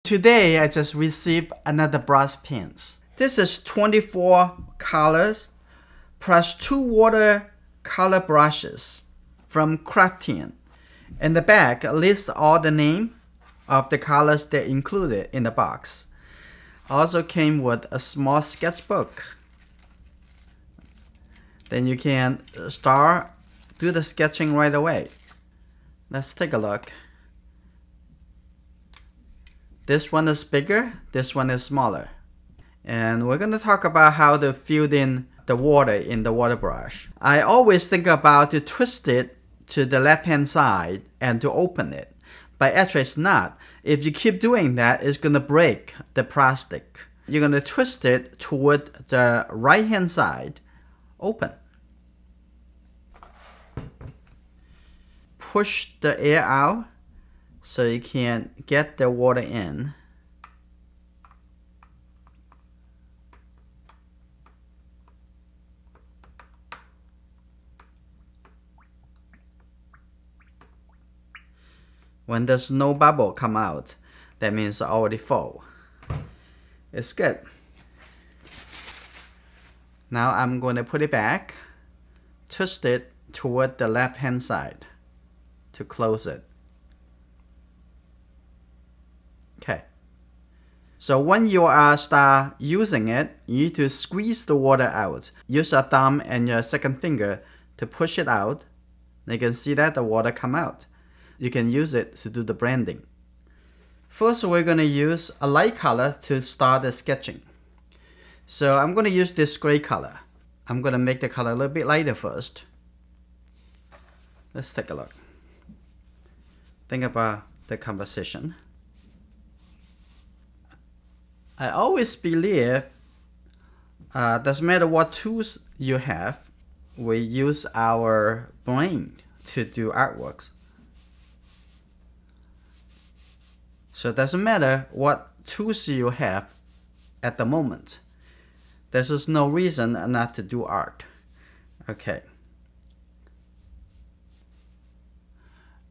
Today I just received another brush pens. This is 24 colors plus 2 watercolor brushes from Kraftian. In the back lists all the name of the colors that included in the box. Also came with a small sketchbook. Then you can do the sketching right away. Let's take a look. This one is bigger, this one is smaller. And we're going to talk about how to fill in the water in the water brush. I always think about to twist it to the left hand side and to open it. But actually it's not. If you keep doing that, it's going to break the plastic. You're going to twist it toward the right hand side, open. Push the air out so you can get the water in. When there's no bubble come out, that means it's already full. It's good. Now I'm going to put it back, twist it toward the left hand side to close it. Okay. So when you start using it, you need to squeeze the water out. Use your thumb and your second finger to push it out. You can see that the water come out. You can use it to do the blending. First, we're going to use a light color to start the sketching. So I'm going to use this gray color. I'm going to make the color a little bit lighter first. Let's take a look. Think about the composition. I always believe doesn't matter what tools you have, we use our brain to do artworks. So it doesn't matter what tools you have at the moment. There's just no reason not to do art. Okay.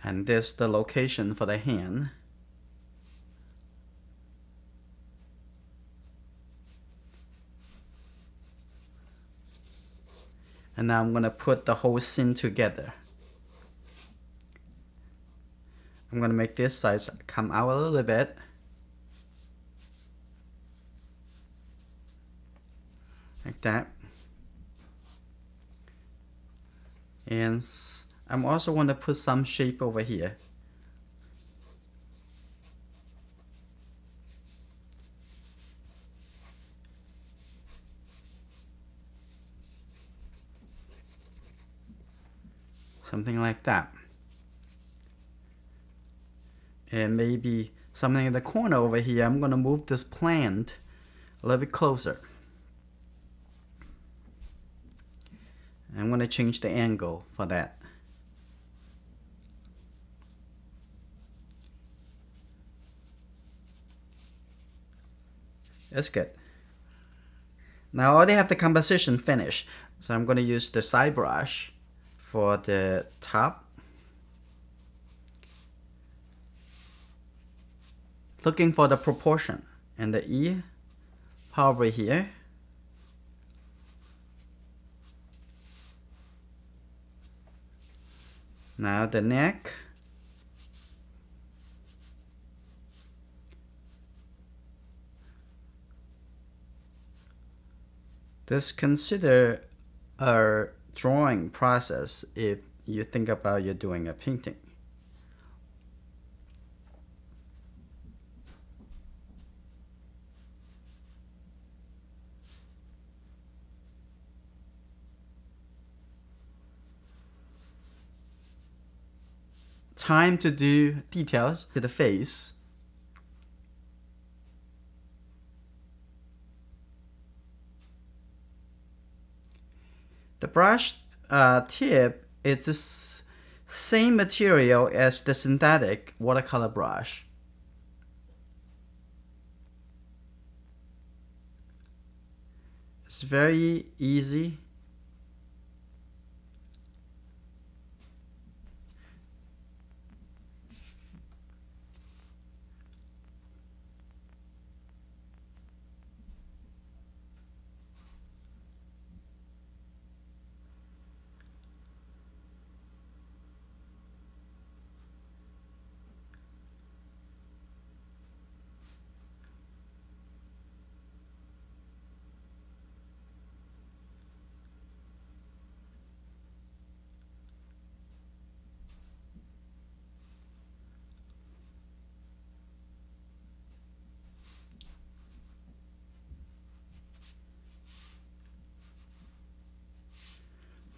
And this is the location for the hand. And now I'm going to put the whole scene together. I'm going to make this side come out a little bit. Like that. And I'm also want to put some shape over here. Something like that. And maybe something in the corner over here. I'm going to move this plant a little bit closer. I'm going to change the angle for that. That's good. Now I already have the composition finished. So I'm going to use the side brush for the top. Looking for the proportion and the E probably here. Now the neck. Just consider a drawing process if you think about you're doing a painting. Time to do details to the face. The brush tip is the same material as the synthetic watercolor brush. It's very easy.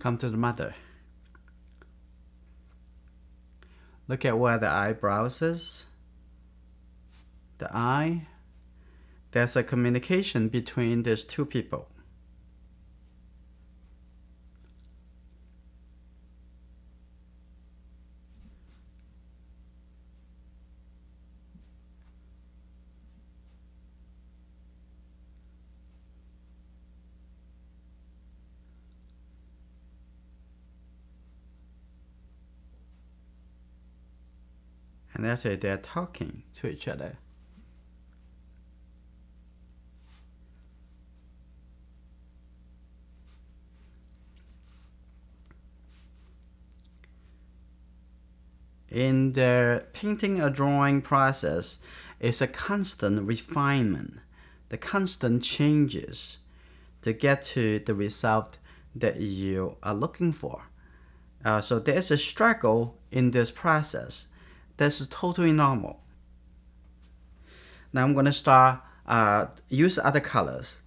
Come to the mother. Look at where the eyebrows is. The eye. There's a communication between these two people. And actually they're talking to each other. In the painting or drawing process, it's a constant refinement, the constant changes to get to the result that you are looking for. So there's a struggle in this process. That's totally normal. Now I'm going to start use other colors.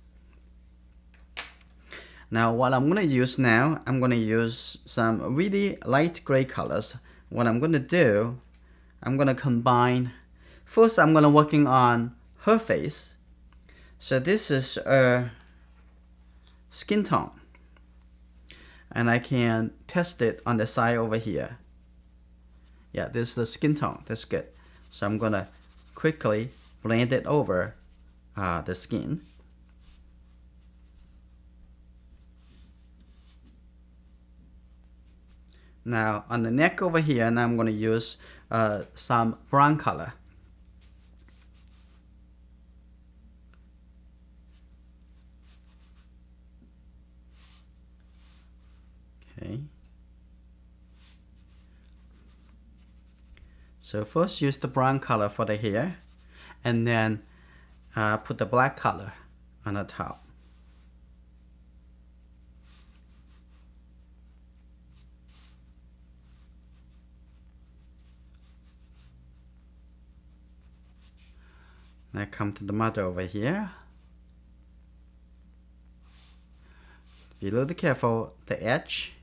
Now what I'm going to use now, I'm going to use some really light gray colors. What I'm going to do, I'm going to combine. First I'm going to working on her face. So this is a skin tone. And I can test it on the side over here. Yeah, this is the skin tone. That's good. So I'm going to quickly blend it over the skin. Now on the neck over here, now I'm going to use some brown color. Okay. So first use the brown color for the hair, and then put the black color on the top. Now come to the mother over here. Be a little careful, the edge.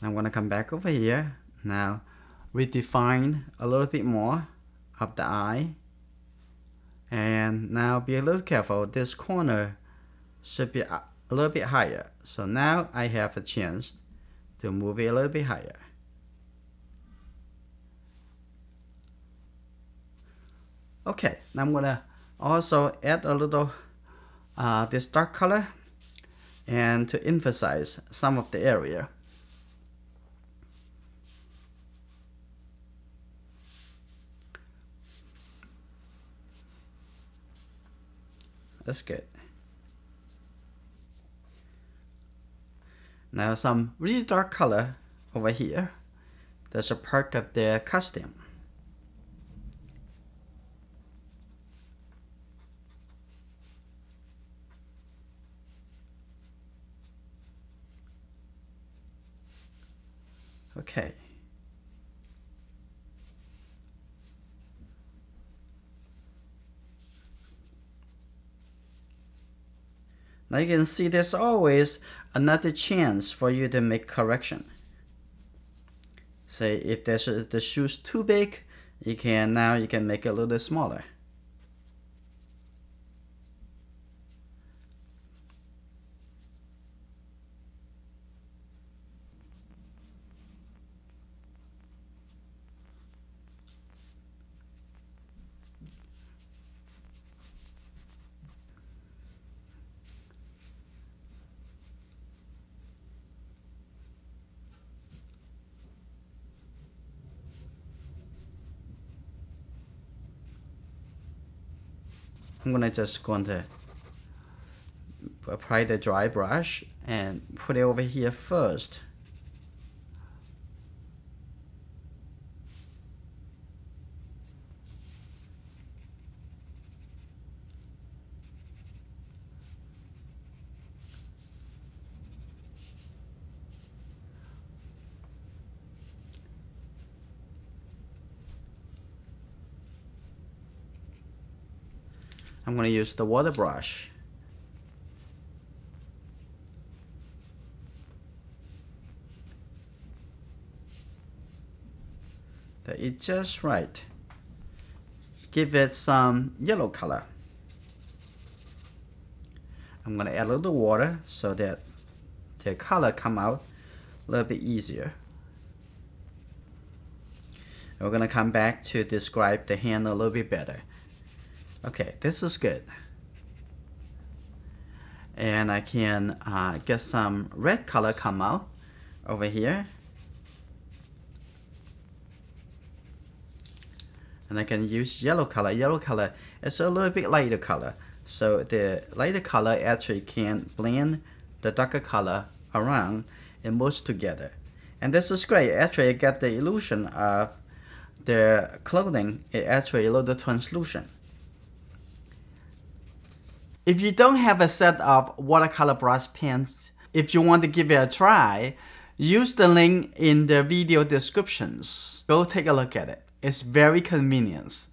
I'm going to come back over here. Now redefine a little bit more of the eye. And now be a little careful. This corner should be a little bit higher. So now I have a chance to move it a little bit higher. Okay, now I'm going to also add a little this dark color and to emphasize some of the area. That's good. Now some really dark color over here. That's a part of the costume. Okay. Now you can see there's always another chance for you to make correction. Say if there's the shoe's too big, you can make it a little smaller. I'm going to apply the dry brush and put it over here first. I'm going to use the water brush. It's just right. Give it some yellow color. I'm going to add a little water so that the color come out a little bit easier. And we're going to come back to describe the hand a little bit better. Okay, this is good. And I can get some red color come out over here. And I can use yellow color. Yellow color is a little bit lighter color. So the lighter color actually can blend the darker color around and merge together. And this is great. Actually, I get the illusion of the clothing is actually a little translucent. If you don't have a set of watercolor brush pens, if you want to give it a try, use the link in the video descriptions. Go take a look at it. It's very convenient.